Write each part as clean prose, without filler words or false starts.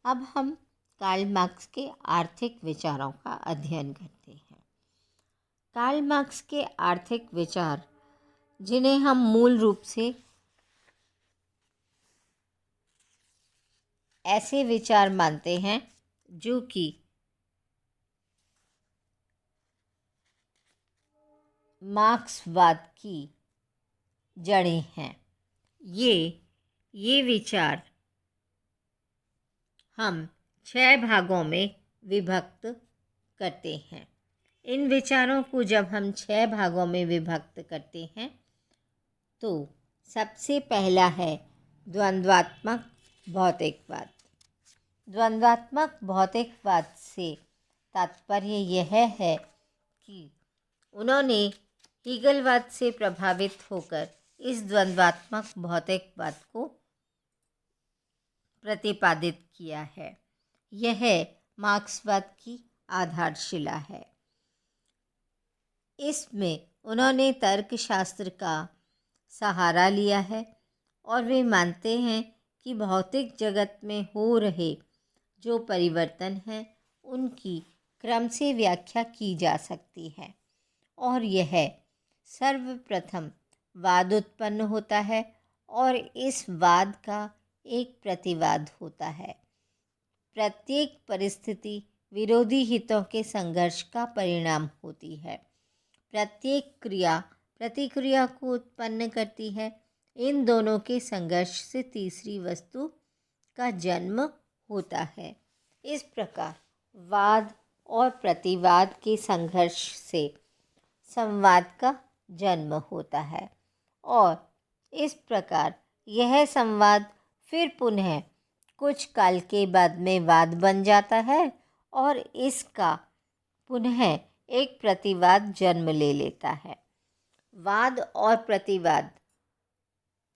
अब हम Karl Marx के आर्थिक विचारों का अध्ययन करते हैं। कार्ल मार्क्स के आर्थिक विचार, जिन्हें हम मूल रूप से ऐसे विचार मानते हैं जो कि मार्क्सवाद की जड़ें हैं, ये विचार हम 6 भागों में विभक्त करते हैं। इन विचारों को जब हम 6 भागों में विभक्त करते हैं तो सबसे पहला है द्वंद्वात्मक भौतिकवाद। द्वंद्वात्मक भौतिकवाद से तात्पर्य यह है कि उन्होंने हीगलवाद से प्रभावित होकर इस द्वंद्वात्मक भौतिकवाद को प्रतिपादित किया है। यह मार्क्सवाद की आधारशिला है। इसमें उन्होंने तर्कशास्त्र का सहारा लिया है और वे मानते हैं कि भौतिक जगत में हो रहे जो परिवर्तन हैं उनकी क्रम से व्याख्या की जा सकती है और यह सर्वप्रथम वाद उत्पन्न होता है और इस वाद का एक प्रतिवाद होता है। प्रत्येक परिस्थिति विरोधी हितों के संघर्ष का परिणाम होती है। प्रत्येक क्रिया प्रतिक्रिया को उत्पन्न करती है। इन दोनों के संघर्ष से तीसरी वस्तु का जन्म होता है। इस प्रकार वाद और प्रतिवाद के संघर्ष से संवाद का जन्म होता है और इस प्रकार यह संवाद फिर पुनः कुछ काल के बाद में वाद बन जाता है और इसका पुनः एक प्रतिवाद जन्म ले लेता है। वाद और प्रतिवाद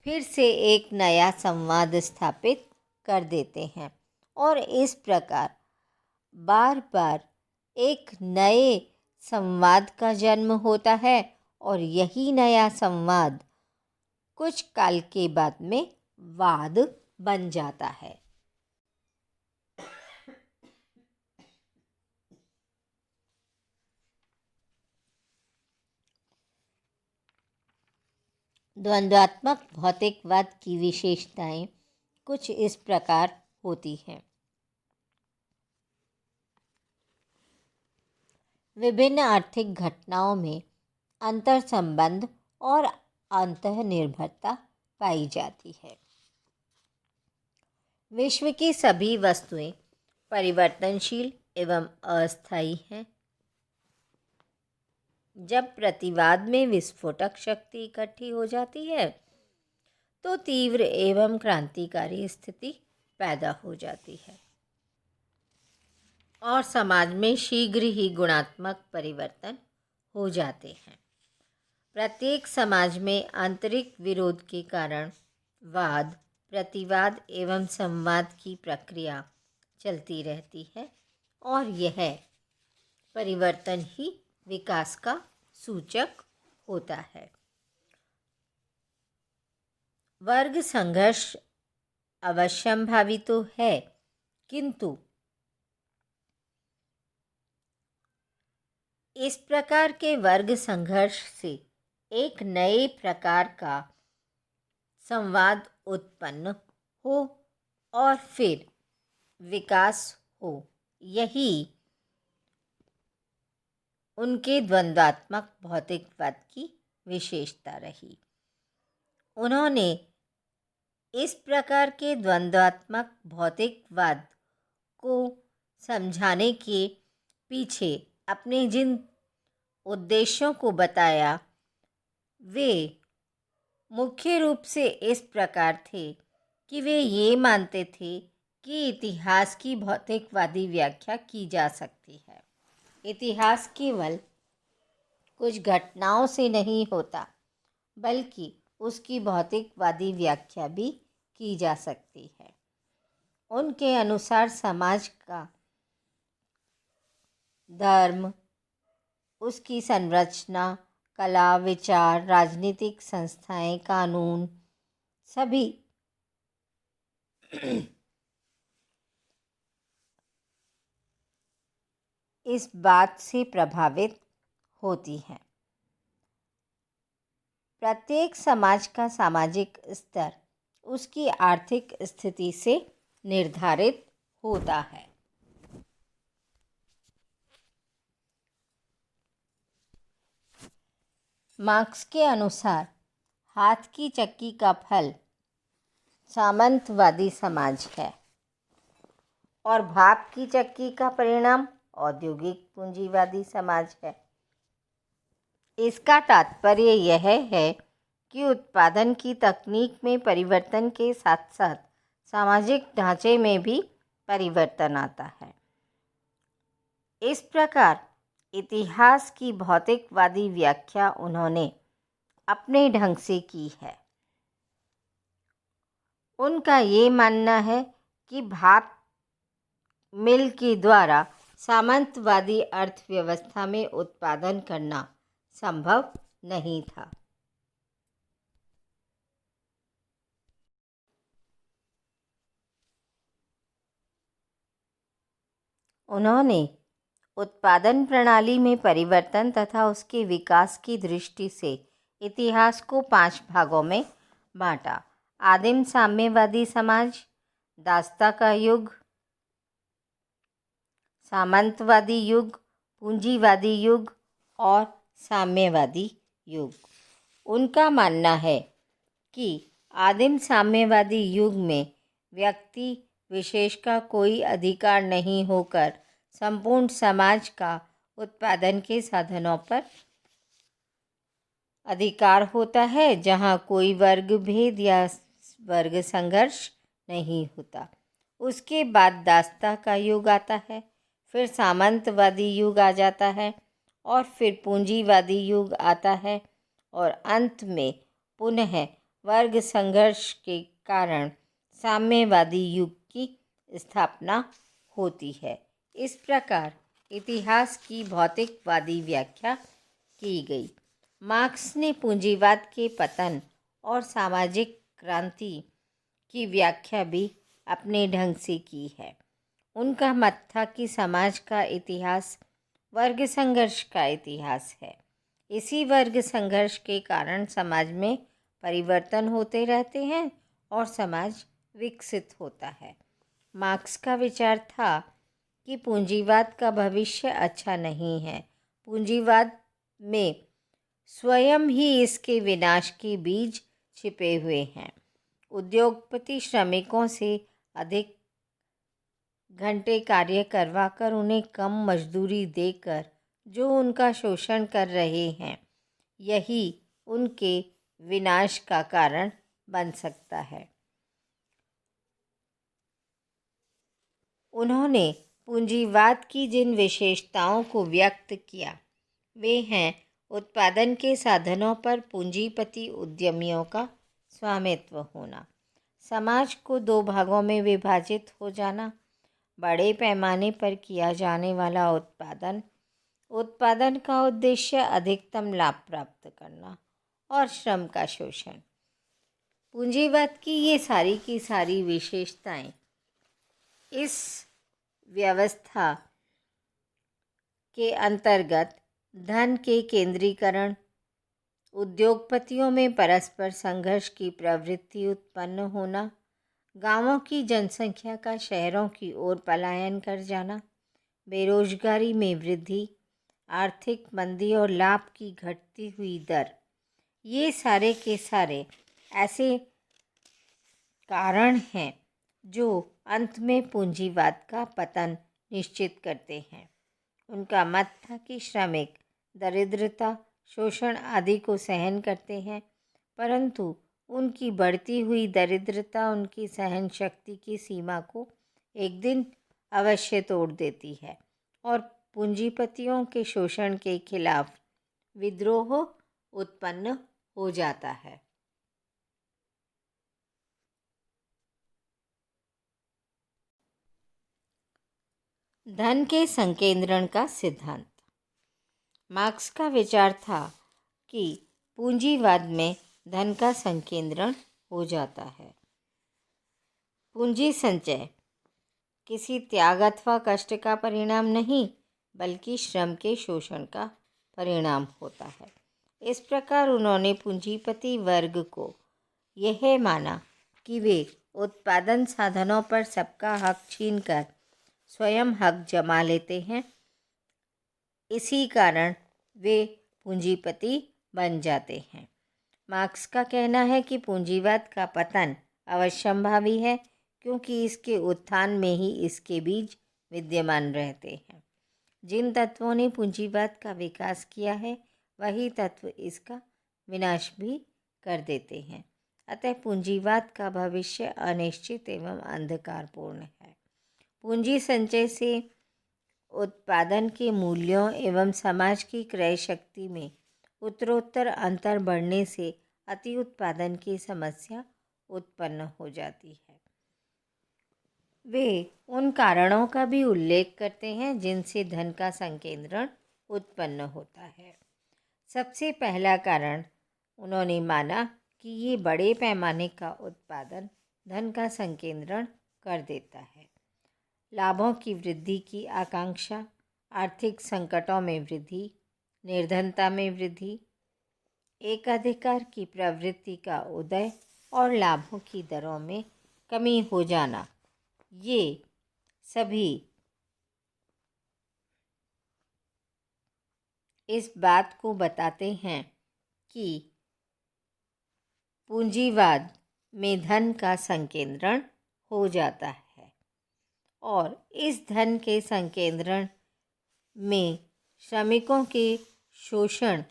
फिर से एक नया संवाद स्थापित कर देते हैं और इस प्रकार बार बार एक नए संवाद का जन्म होता है और यही नया संवाद कुछ काल के बाद में वाद बन जाता है। द्वंद्वात्मक भौतिकवाद की विशेषताएं कुछ इस प्रकार होती हैं। विभिन्न आर्थिक घटनाओं में अंतर संबंध और अंतर्निर्भरता पाई जाती है। विश्व की सभी वस्तुएं परिवर्तनशील एवं अस्थायी हैं। जब प्रतिवाद में विस्फोटक शक्ति इकट्ठी हो जाती है तो तीव्र एवं क्रांतिकारी स्थिति पैदा हो जाती है और समाज में शीघ्र ही गुणात्मक परिवर्तन हो जाते हैं। प्रत्येक समाज में आंतरिक विरोध के कारण वाद, प्रतिवाद एवं संवाद की प्रक्रिया चलती रहती है और यह परिवर्तन ही विकास का सूचक होता है। वर्ग संघर्ष अवश्यंभावी तो है, किंतु इस प्रकार के वर्ग संघर्ष से एक नए प्रकार का संवाद उत्पन्न हो और फिर विकास हो, यही उनके द्वंद्वात्मक भौतिकवाद की विशेषता रही। उन्होंने इस प्रकार के द्वंद्वात्मक भौतिकवाद को समझाने के पीछे अपने जिन उद्देश्यों को बताया वे मुख्य रूप से इस प्रकार थे कि वे ये मानते थे कि इतिहास की भौतिकवादी व्याख्या की जा सकती है। इतिहास केवल कुछ घटनाओं से नहीं होता, बल्कि उसकी भौतिकवादी व्याख्या भी की जा सकती है। उनके अनुसार समाज का धर्म, उसकी संरचना, कला, विचार, राजनीतिक संस्थाएं, कानून सभी इस बात से प्रभावित होती हैं। प्रत्येक समाज का सामाजिक स्तर उसकी आर्थिक स्थिति से निर्धारित होता है। मार्क्स के अनुसार हाथ की चक्की का फल सामंतवादी समाज है और भाप की चक्की का परिणाम औद्योगिक पूंजीवादी समाज है। इसका तात्पर्य यह है कि उत्पादन की तकनीक में परिवर्तन के साथ साथ सामाजिक ढांचे में भी परिवर्तन आता है। इस प्रकार इतिहास की भौतिकवादी व्याख्या उन्होंने अपने ढंग से की है। उनका ये मानना है कि भाप मिल के द्वारा सामंतवादी अर्थव्यवस्था में उत्पादन करना संभव नहीं था। उन्होंने उत्पादन प्रणाली में परिवर्तन तथा उसके विकास की दृष्टि से इतिहास को 5 भागों में बांटा। आदिम साम्यवादी समाज, दास्ता का युग, सामंतवादी युग, पूंजीवादी युग और साम्यवादी युग। उनका मानना है कि आदिम साम्यवादी युग में व्यक्ति विशेष का कोई अधिकार नहीं होकर संपूर्ण समाज का उत्पादन के साधनों पर अधिकार होता है, जहाँ कोई वर्ग भेद या वर्ग संघर्ष नहीं होता। उसके बाद दास्ता का युग आता है, फिर सामंतवादी युग आ जाता है और फिर पूंजीवादी युग आता है और अंत में पुनः वर्ग संघर्ष के कारण साम्यवादी युग की स्थापना होती है। इस प्रकार इतिहास की भौतिकवादी व्याख्या की गई। मार्क्स ने पूंजीवाद के पतन और सामाजिक क्रांति की व्याख्या भी अपने ढंग से की है। उनका मत था कि समाज का इतिहास वर्ग संघर्ष का इतिहास है। इसी वर्ग संघर्ष के कारण समाज में परिवर्तन होते रहते हैं और समाज विकसित होता है। मार्क्स का विचार था कि पूंजीवाद का भविष्य अच्छा नहीं है। पूंजीवाद में स्वयं ही इसके विनाश के बीज छिपे हुए हैं। उद्योगपति श्रमिकों से अधिक घंटे कार्य करवाकर उन्हें कम मजदूरी देकर जो उनका शोषण कर रहे हैं, यही उनके विनाश का कारण बन सकता है। उन्होंने पूंजीवाद की जिन विशेषताओं को व्यक्त किया वे हैं उत्पादन के साधनों पर पूंजीपति उद्यमियों का स्वामित्व होना, समाज को 2 भागों में विभाजित हो जाना, बड़े पैमाने पर किया जाने वाला उत्पादन, उत्पादन का उद्देश्य अधिकतम लाभ प्राप्त करना और श्रम का शोषण। पूंजीवाद की ये सारी की सारी विशेषताएं इस व्यवस्था के अंतर्गत धन के केंद्रीकरण, उद्योगपतियों में परस्पर संघर्ष की प्रवृत्ति उत्पन्न होना, गांवों की जनसंख्या का शहरों की ओर पलायन कर जाना, बेरोजगारी में वृद्धि, आर्थिक मंदी और लाभ की घटती हुई दर, ये सारे के सारे ऐसे कारण हैं जो अंत में पूंजीवाद का पतन निश्चित करते हैं। उनका मत था कि श्रमिक दरिद्रता, शोषण आदि को सहन करते हैं, परंतु उनकी बढ़ती हुई दरिद्रता उनकी सहन शक्ति की सीमा को एक दिन अवश्य तोड़ देती है और पूंजीपतियों के शोषण के खिलाफ विद्रोह उत्पन्न हो जाता है। धन के संकेंद्रण का सिद्धांत। मार्क्स का विचार था कि पूंजीवाद में धन का संकेंद्रण हो जाता है। पूंजी संचय किसी त्याग अथवा कष्ट का परिणाम नहीं, बल्कि श्रम के शोषण का परिणाम होता है। इस प्रकार उन्होंने पूंजीपति वर्ग को यह माना कि वे उत्पादन साधनों पर सबका हक छीनकर स्वयं हक जमा लेते हैं। इसी कारण वे पूंजीपति बन जाते हैं। मार्क्स का कहना है कि पूंजीवाद का पतन अवश्यंभावी है, क्योंकि इसके उत्थान में ही इसके बीज विद्यमान रहते हैं। जिन तत्वों ने पूंजीवाद का विकास किया है, वही तत्व इसका विनाश भी कर देते हैं। अतः पूंजीवाद का भविष्य अनिश्चित एवं अंधकारपूर्ण है। पूंजी संचय से उत्पादन के मूल्यों एवं समाज की क्रय शक्ति में उत्तरोत्तर अंतर बढ़ने से अति उत्पादन की समस्या उत्पन्न हो जाती है। वे उन कारणों का भी उल्लेख करते हैं जिनसे धन का संकेंद्रण उत्पन्न होता है। सबसे पहला कारण उन्होंने माना कि ये बड़े पैमाने का उत्पादन धन का संकेंद्रण कर देता है। लाभों की वृद्धि की आकांक्षा, आर्थिक संकटों में वृद्धि, निर्धनता में वृद्धि, एकाधिकार की प्रवृत्ति का उदय और लाभों की दरों में कमी हो जाना, ये सभी इस बात को बताते हैं कि पूंजीवाद में धन का संकेंद्रण हो जाता है और इस धन के संकेंद्रण में श्रमिकों के शोषण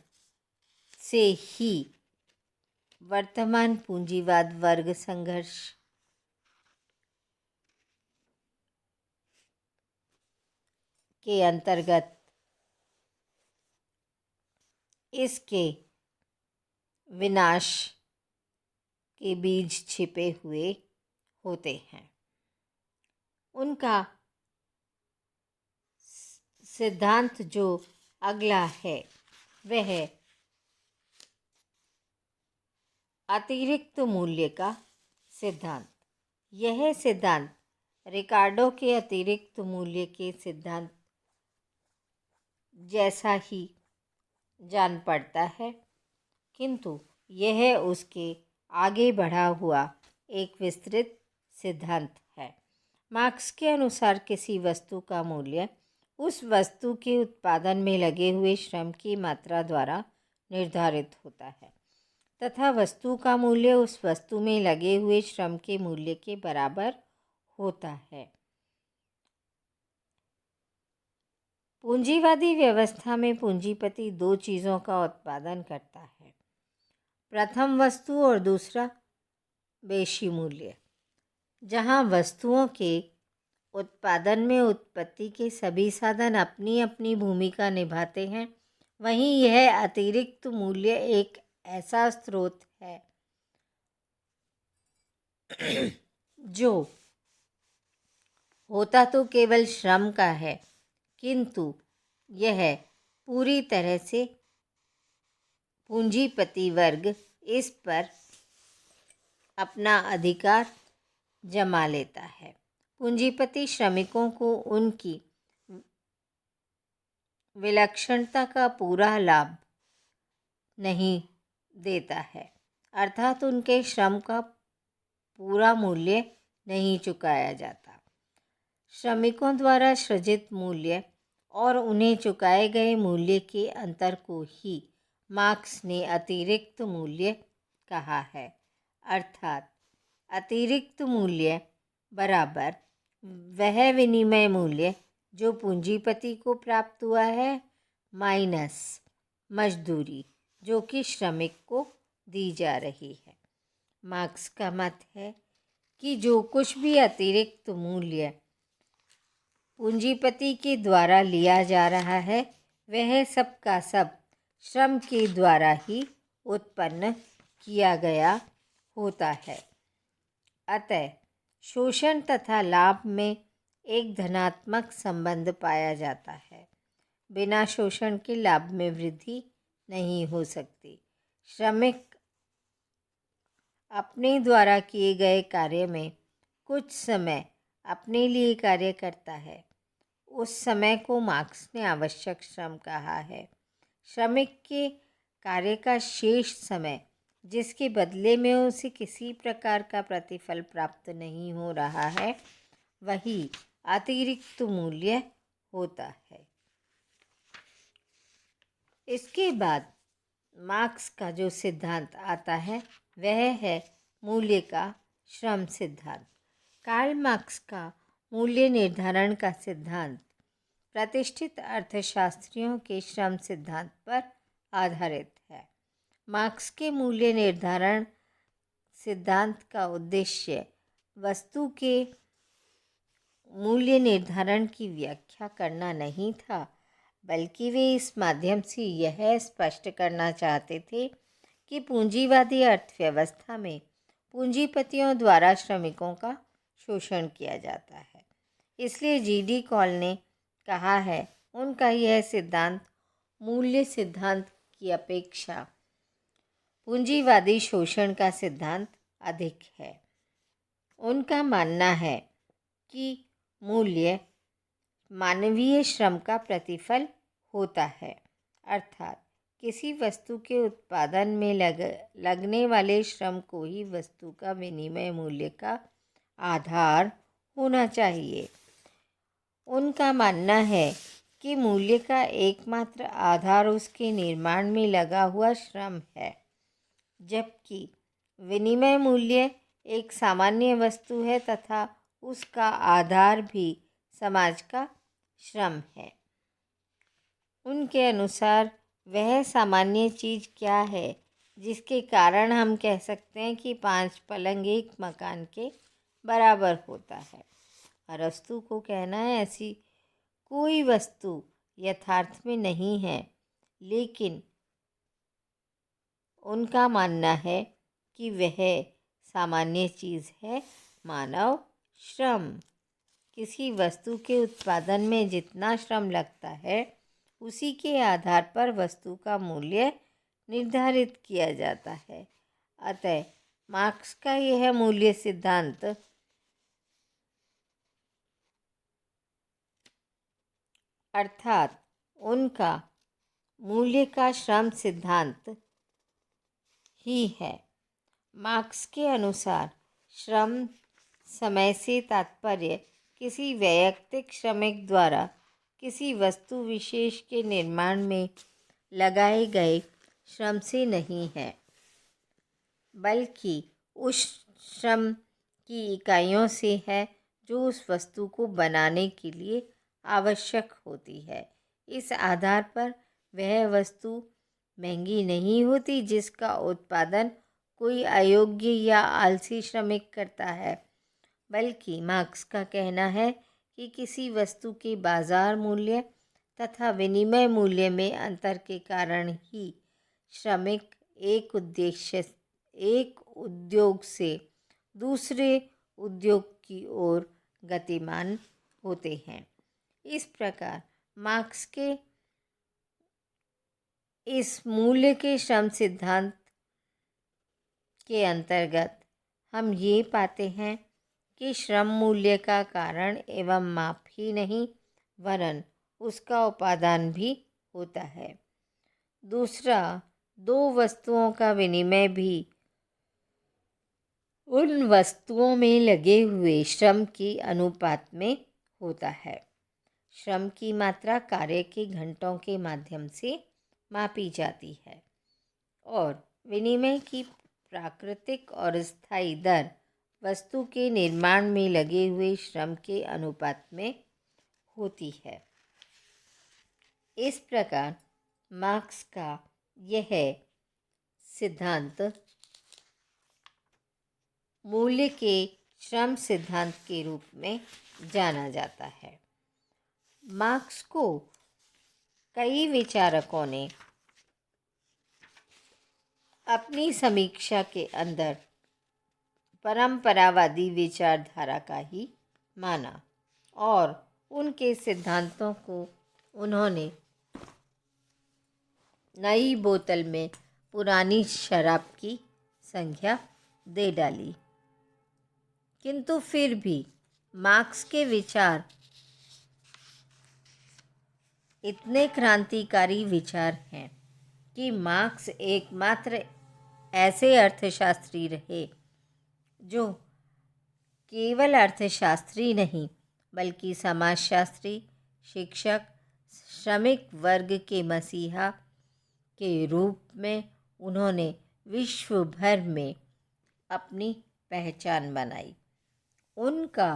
से ही वर्तमान पूंजीवाद वर्ग संघर्ष के अंतर्गत इसके विनाश के बीज छिपे हुए होते हैं। उनका सिद्धांत जो अगला है वह अतिरिक्त मूल्य का सिद्धांत। यह सिद्धांत रिकार्डो के अतिरिक्त मूल्य के सिद्धांत जैसा ही जान पड़ता है, किंतु यह उसके आगे बढ़ा हुआ एक विस्तृत सिद्धांत है। मार्क्स के अनुसार किसी वस्तु का मूल्य उस वस्तु के उत्पादन में लगे हुए श्रम की मात्रा द्वारा निर्धारित होता है तथा वस्तु का मूल्य उस वस्तु में लगे हुए श्रम के मूल्य के बराबर होता है। पूंजीवादी व्यवस्था में पूंजीपति दो चीज़ों का उत्पादन करता है, प्रथम वस्तु और दूसरा बेशी मूल्य। जहाँ वस्तुओं के उत्पादन में उत्पत्ति के सभी साधन अपनी अपनी भूमिका निभाते हैं, वहीं यह अतिरिक्त मूल्य एक ऐसा स्रोत है जो होता तो केवल श्रम का है, किंतु यह पूरी तरह से पूंजीपति वर्ग इस पर अपना अधिकार जमा लेता है। पूंजीपति श्रमिकों को उनकी विलक्षणता का पूरा लाभ नहीं देता है, अर्थात उनके श्रम का पूरा मूल्य नहीं चुकाया जाता। श्रमिकों द्वारा सृजित मूल्य और उन्हें चुकाए गए मूल्य के अंतर को ही मार्क्स ने अतिरिक्त मूल्य कहा है, अर्थात अतिरिक्त मूल्य बराबर वह विनिमय मूल्य जो पूंजीपति को प्राप्त हुआ है माइनस मजदूरी जो कि श्रमिक को दी जा रही है। मार्क्स का मत है कि जो कुछ भी अतिरिक्त मूल्य पूंजीपति के द्वारा लिया जा रहा है वह सब का सब श्रम के द्वारा ही उत्पन्न किया गया होता है। अतः शोषण तथा लाभ में एक धनात्मक संबंध पाया जाता है। बिना शोषण के लाभ में वृद्धि नहीं हो सकती। श्रमिक अपने द्वारा किए गए कार्य में कुछ समय अपने लिए कार्य करता है, उस समय को मार्क्स ने आवश्यक श्रम कहा है। श्रमिक के कार्य का शेष समय जिसके बदले में उसे किसी प्रकार का प्रतिफल प्राप्त नहीं हो रहा है, वही अतिरिक्त मूल्य होता है। इसके बाद मार्क्स का जो सिद्धांत आता है वह है मूल्य का श्रम सिद्धांत। कार्ल मार्क्स का मूल्य निर्धारण का सिद्धांत प्रतिष्ठित अर्थशास्त्रियों के श्रम सिद्धांत पर आधारित है। मार्क्स के मूल्य निर्धारण सिद्धांत का उद्देश्य वस्तु के मूल्य निर्धारण की व्याख्या करना नहीं था, बल्कि वे इस माध्यम से यह स्पष्ट करना चाहते थे कि पूंजीवादी अर्थव्यवस्था में पूंजीपतियों द्वारा श्रमिकों का शोषण किया जाता है। इसलिए जी.डी. कॉल ने कहा है, उनका यह सिद्धांत मूल्य सिद्धांत की अपेक्षा पूंजीवादी शोषण का सिद्धांत अधिक है। उनका मानना है कि मूल्य मानवीय श्रम का प्रतिफल होता है, अर्थात किसी वस्तु के उत्पादन में लगने वाले श्रम को ही वस्तु का विनिमय मूल्य का आधार होना चाहिए। उनका मानना है कि मूल्य का एकमात्र आधार उसके निर्माण में लगा हुआ श्रम है, जबकि विनिमय मूल्य एक सामान्य वस्तु है तथा उसका आधार भी समाज का श्रम है। उनके अनुसार वह सामान्य चीज़ क्या है जिसके कारण हम कह सकते हैं कि 5 पलंग एक मकान के बराबर होता है। अरस्तू को कहना है ऐसी कोई वस्तु यथार्थ में नहीं है, लेकिन उनका मानना है कि वह सामान्य चीज़ है मानव श्रम। किसी वस्तु के उत्पादन में जितना श्रम लगता है उसी के आधार पर वस्तु का मूल्य निर्धारित किया जाता है। अतः मार्क्स का यह मूल्य सिद्धांत अर्थात उनका मूल्य का श्रम सिद्धांत ही है। मार्क्स के अनुसार श्रम समय से तात्पर्य किसी वैयक्तिक श्रमिक द्वारा किसी वस्तु विशेष के निर्माण में लगाए गए श्रम से नहीं है, बल्कि उस श्रम की इकाइयों से है जो उस वस्तु को बनाने के लिए आवश्यक होती है। इस आधार पर वह वस्तु महंगी नहीं होती जिसका उत्पादन कोई अयोग्य या आलसी श्रमिक करता है, बल्कि मार्क्स का कहना है कि किसी वस्तु के बाजार मूल्य तथा विनिमय मूल्य में अंतर के कारण ही श्रमिक एक उद्योग से दूसरे उद्योग की ओर गतिमान होते हैं। इस प्रकार मार्क्स के इस मूल्य के श्रम सिद्धांत के अंतर्गत हम ये पाते हैं कि श्रम मूल्य का कारण एवं माप ही नहीं वरन उसका उपादान भी होता है। दूसरा, 2 वस्तुओं का विनिमय भी उन वस्तुओं में लगे हुए श्रम के अनुपात में होता है। श्रम की मात्रा कार्य के घंटों के माध्यम से मापी जाती है और विनिमय की प्राकृतिक और स्थायी दर वस्तु के निर्माण में लगे हुए श्रम के अनुपात में होती है। इस प्रकार मार्क्स का यह सिद्धांत मूल्य के श्रम सिद्धांत के रूप में जाना जाता है। मार्क्स को कई विचारकों ने अपनी समीक्षा के अंदर परंपरावादी विचारधारा का ही माना और उनके सिद्धांतों को उन्होंने नई बोतल में पुरानी शराब की संज्ञा दे डाली। किंतु फिर भी मार्क्स के विचार इतने क्रांतिकारी विचार हैं कि मार्क्स एकमात्र ऐसे अर्थशास्त्री रहे जो केवल अर्थशास्त्री नहीं बल्कि समाजशास्त्री, शिक्षक, श्रमिक वर्ग के मसीहा के रूप में उन्होंने विश्व भर में अपनी पहचान बनाई। उनका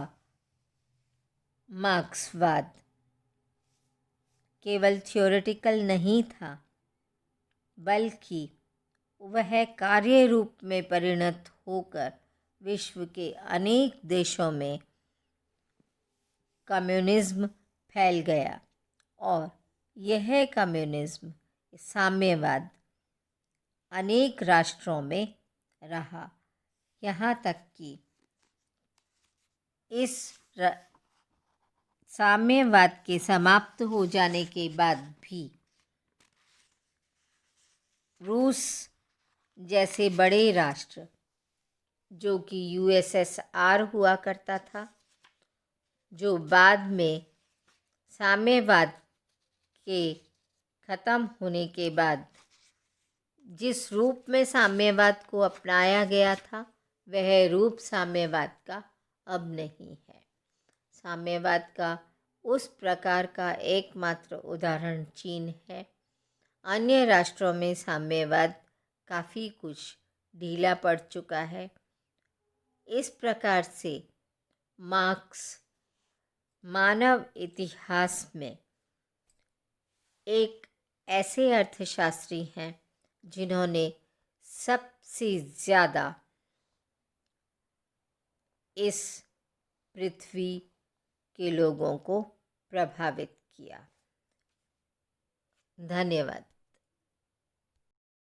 मार्क्सवाद केवल थ्योरेटिकल नहीं था बल्कि वह कार्य रूप में परिणत होकर विश्व के अनेक देशों में कम्युनिज्म फैल गया और यह कम्युनिज्म, साम्यवाद अनेक राष्ट्रों में रहा, यहाँ तक कि इस साम्यवाद के समाप्त हो जाने के बाद भी रूस जैसे बड़े राष्ट्र, जो कि यूएसएसआर हुआ करता था, जो बाद में साम्यवाद के ख़त्म होने के बाद जिस रूप में साम्यवाद को अपनाया गया था, वह रूप साम्यवाद का अब नहीं है। साम्यवाद का उस प्रकार का एकमात्र उदाहरण चीन है। अन्य राष्ट्रों में साम्यवाद काफ़ी कुछ ढीला पड़ चुका है। इस प्रकार से मार्क्स मानव इतिहास में एक ऐसे अर्थशास्त्री हैं जिन्होंने सबसे ज़्यादा इस पृथ्वी के लोगों को प्रभावित किया। धन्यवाद।